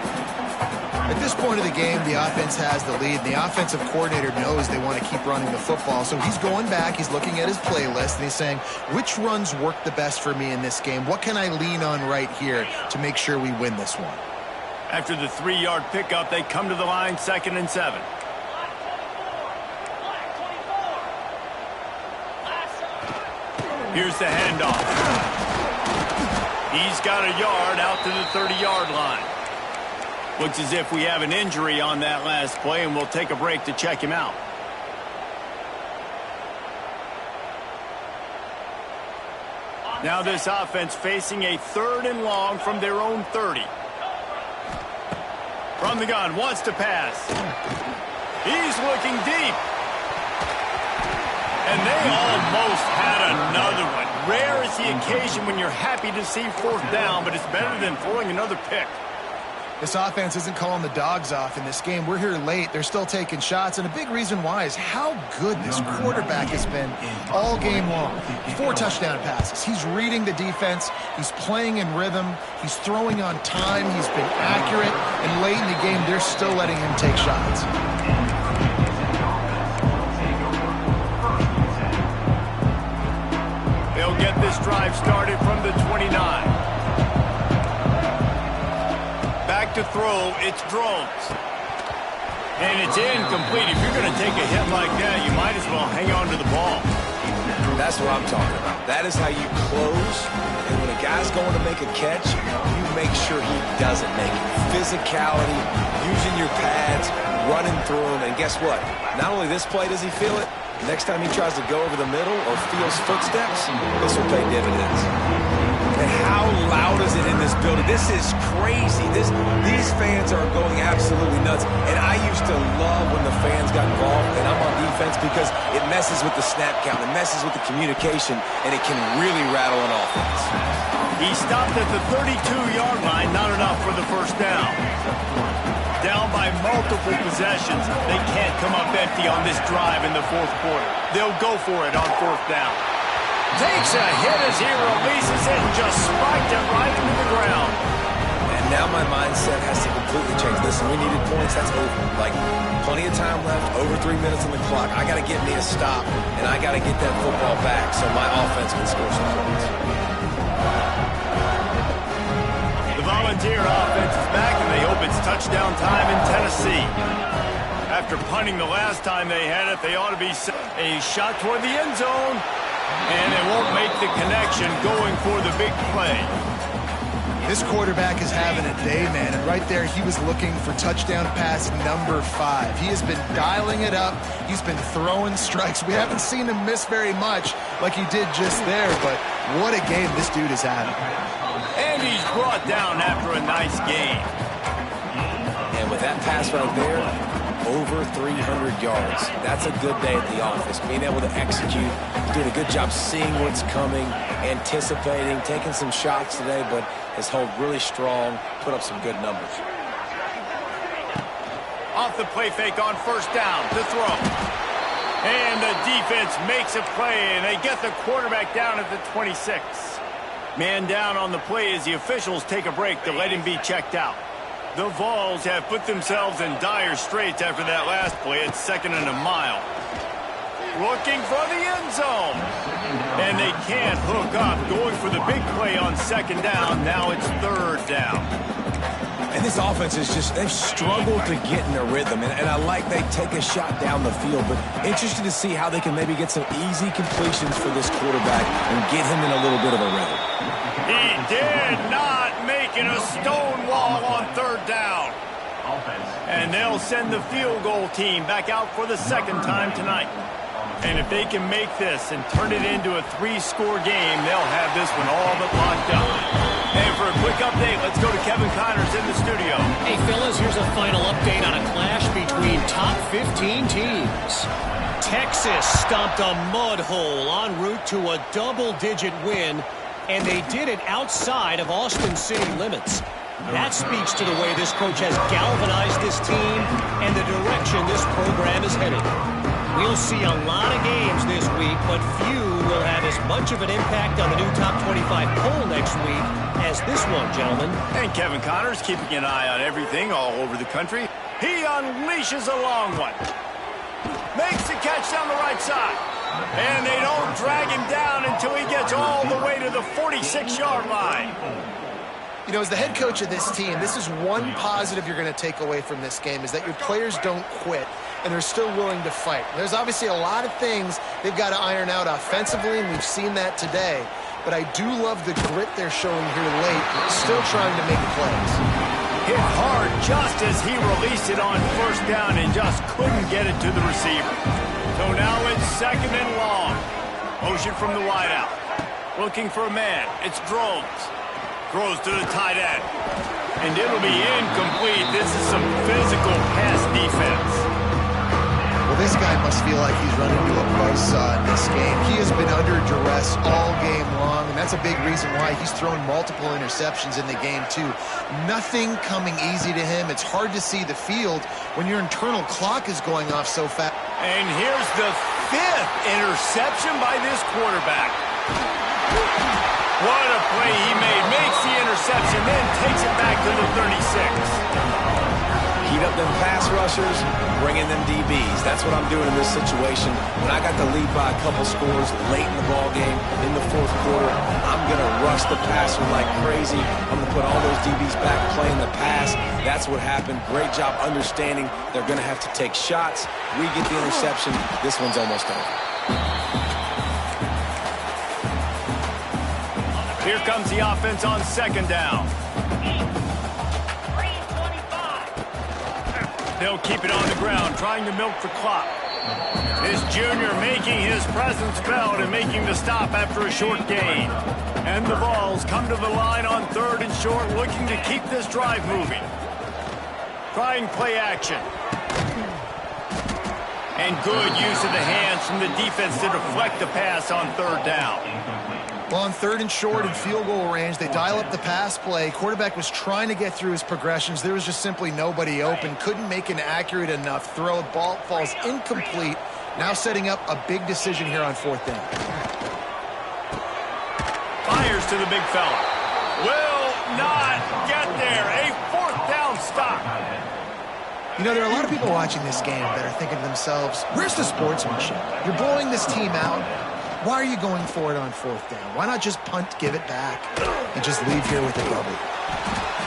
At this point of the game, the offense has the lead. The offensive coordinator knows they want to keep running the football, so he's going back, he's looking at his playlist, and he's saying, which runs work the best for me in this game? What can I lean on right here to make sure we win this one? After the 3-yard pickup, they come to the line, 2nd and 7. Here's the handoff. He's got a yard out to the 30-yard line. Looks as if we have an injury on that last play, and we'll take a break to check him out. Now this offense facing a 3rd and long from their own 30. From the gun, wants to pass. He's looking deep. And they almost had another one. Rare is the occasion when you're happy to see 4th down, but it's better than throwing another pick. This offense isn't calling the dogs off in this game. We're here late. They're still taking shots, and a big reason why is how good this quarterback has been all game long. 4 touchdown passes. He's reading the defense. He's playing in rhythm. He's throwing on time. He's been accurate, and late in the game, they're still letting him take shots. They'll get this drive started from the 29. Back to throw, it's Drones. And it's incomplete. If you're going to take a hit like that, you might as well hang on to the ball. That's what I'm talking about. That is how you close. And when a guy's going to make a catch, you make sure he doesn't make it. Physicality, using your pads, running through him. And guess what? Not only this play does he feel it, next time he tries to go over the middle or feels footsteps, this will pay dividends. And how loud is it in this building? This is crazy. These fans are going absolutely nuts. And I used to love when the fans got involved, and I'm on defense because it messes with the snap count, it messes with the communication, and it can really rattle an offense. He stopped at the 32-yard line, not enough for the first down. Down by multiple possessions. They can't come up empty on this drive in the fourth quarter. They'll go for it on fourth down. Takes a hit as he releases it and just spiked it right into the ground. And now my mindset has to completely change. Listen, we needed points. That's over. Like, plenty of time left, over 3 minutes on the clock. I got to get me a stop, and I got to get that football back so my offense can score some points. The Volunteer offense is back, and they hope it's touchdown time in Tennessee. After punting the last time they had it, they ought to be a shot toward the end zone, and it won't make the connection going for the big play. This quarterback is having a day, man, and right there he was looking for touchdown pass number 5. He has been dialing it up. He's been throwing strikes. We haven't seen him miss very much like he did just there, but what a game this dude is having. And he's brought down after a nice game. And with that pass right there, over 300 yards. That's a good day at the office. Being able to execute, doing a good job seeing what's coming, anticipating, taking some shots today, but has held really strong, put up some good numbers. Off the play fake on first down to throw. And the defense makes a play, and they get the quarterback down at the 26. Man down on the play as the officials take a break to let him be checked out. The Vols have put themselves in dire straits after that last play. It's 2nd and a mile. Looking for the end zone. And they can't hook up. Going for the big play on 2nd down. Now it's 3rd down. And this offense is just, they've struggled to get in a rhythm. And I like they take a shot down the field, but interested to see how they can maybe get some easy completions for this quarterback and get him in a little bit of a rhythm. He did not make it a stone wall on 3rd down. And they'll send the field goal team back out for the 2nd time tonight. And if they can make this and turn it into a 3-score game, they'll have this one all but locked up. And for a quick update, let's go to Kevin Connors in the studio. Hey, fellas, here's a final update on a clash between top 15 teams. Texas stomped a mud hole en route to a double-digit win, and they did it outside of Austin city limits. That speaks to the way this coach has galvanized this team and the direction this program is headed. We'll see a lot of games this week, but few will have as much of an impact on the new top 25 poll next week as this one, gentlemen. And Kevin Connors keeping an eye on everything all over the country. He unleashes a long one. Makes the catch down the right side. And they don't drag him down until he gets all the way to the 46-yard line. You know, as the head coach of this team, this is one positive you're going to take away from this game, is that your players don't quit and they're still willing to fight. There's obviously a lot of things they've got to iron out offensively, and we've seen that today. But I do love the grit they're showing here late, still trying to make plays. Hit hard just as he released it on first down and just couldn't get it to the receiver. So now it's 2nd and long. Motion from the wideout. Looking for a man. It's Groves. Throws to the tight end. And it'll be incomplete. This is some physical pass defense. Well, this guy must feel like he's running into a buzzsaw in this game. He has been under duress all game long, and that's a big reason why he's thrown multiple interceptions in the game, too. Nothing coming easy to him. It's hard to see the field when your internal clock is going off so fast. And here's the 5th interception by this quarterback. What a play he made. Makes the interception, then takes it back to the 36. Heat up them pass rushers, bring in them DBs. That's what I'm doing in this situation. When I got the lead by a couple scores late in the ball game, in the 4th quarter, I'm going to rush the passer like crazy. I'm going to put all those DBs back playing the pass. That's what happened. Great job understanding they're going to have to take shots. We get the interception. This one's almost over. Here comes the offense on 2nd down. They'll keep it on the ground, trying to milk the clock. This junior making his presence felt and making the stop after a short gain. And the Vols come to the line on 3rd and short, looking to keep this drive moving. Trying play action. And good use of the hands from the defense to deflect the pass on third down. Well, on third and short and field goal range, they dial up the pass play. Quarterback was trying to get through his progressions. There was just simply nobody open. Couldn't make an accurate enough throw. Ball falls incomplete. Now setting up a big decision here on fourth down. Fires to the big fella. Will not get there. A fourth down stop. You know, there are a lot of people watching this game that are thinking to themselves, where's the sportsmanship? You're blowing this team out. Why are you going for it on fourth down? Why not just punt, give it back, and just leave here with a double?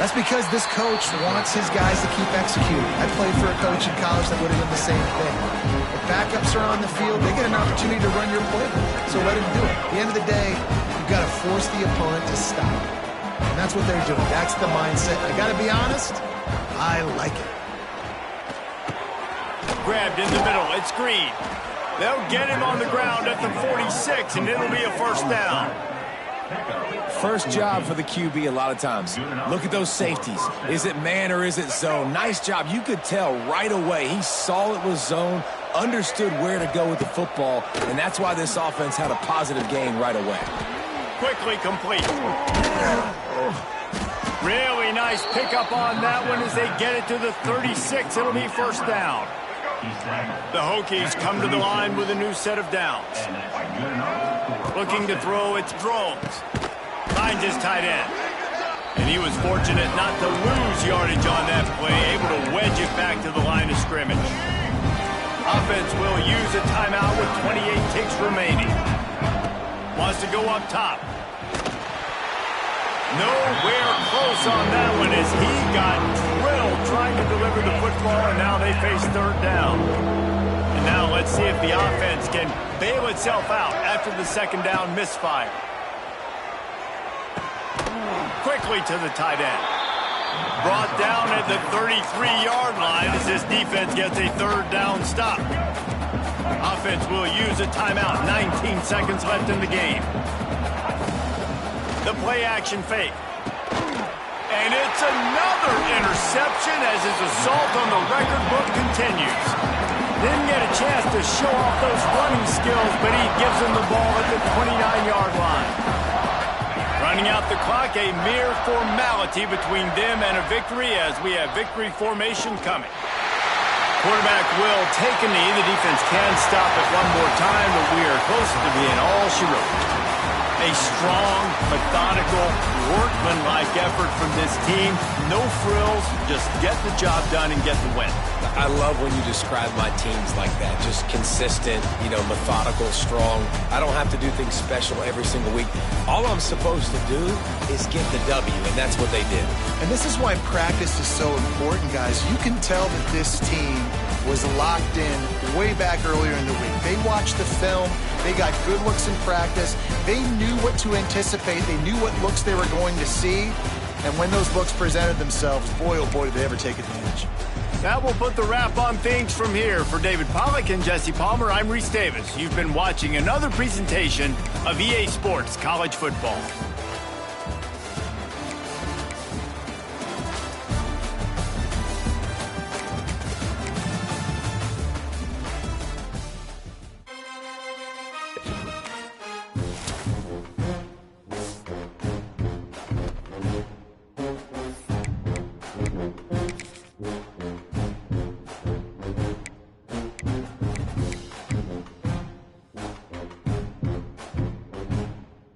That's because this coach wants his guys to keep executing. I played for a coach in college that would have done the same thing. If backups are on the field, they get an opportunity to run your playbook, so let him do it. At the end of the day, you've got to force the opponent to stop. And that's what they're doing. That's the mindset. I got to be honest, I like it. Grabbed in the middle. It's Green. They'll get him on the ground at the 46, and it'll be a first down. First job for the QB a lot of times. Look at those safeties. Is it man or is it zone? Nice job. You could tell right away. He saw it was zone, understood where to go with the football, and that's why this offense had a positive gain right away. Quickly complete. Really nice pickup on that one as they get it to the 36. It'll be first down. The Hokies come to the line with a new set of downs. Looking to throw, it's Drones. Finds his tight end. And he was fortunate not to lose yardage on that play, able to wedge it back to the line of scrimmage. Offense will use a timeout with 28 ticks remaining. Wants to go up top. Nowhere close on that one as he got drilled trying to deliver the football, and now they face third down. And now let's see if the offense can bail itself out after the second down misfire. Quickly to the tight end. Brought down at the 33-yard line as this defense gets a third down stop. Offense will use a timeout. 19 seconds left in the game. The play-action fake. And it's another interception as his assault on the record book continues. Didn't get a chance to show off those running skills, but he gives him the ball at the 29-yard line. Running out the clock, a mere formality between them and a victory as we have victory formation coming. Quarterback will take a knee. The defense can stop it one more time, but we are close to being all she wrote. A strong, methodical, workmanlike effort from this team. No frills, just get the job done and get the win. I love when you describe my teams like that. Just consistent, methodical, strong. I don't have to do things special every single week. All I'm supposed to do is get the W, and that's what they did. And this is why practice is so important, guys. You can tell that this team was locked in way back earlier in the week. They watched the film. They got good looks in practice. They knew what to anticipate. They knew what looks they were going to see. And when those looks presented themselves, boy, oh boy, did they ever take advantage. That will put the wrap on things from here. For David Pollack and Jesse Palmer, I'm Reese Davis. You've been watching another presentation of EA Sports College Football.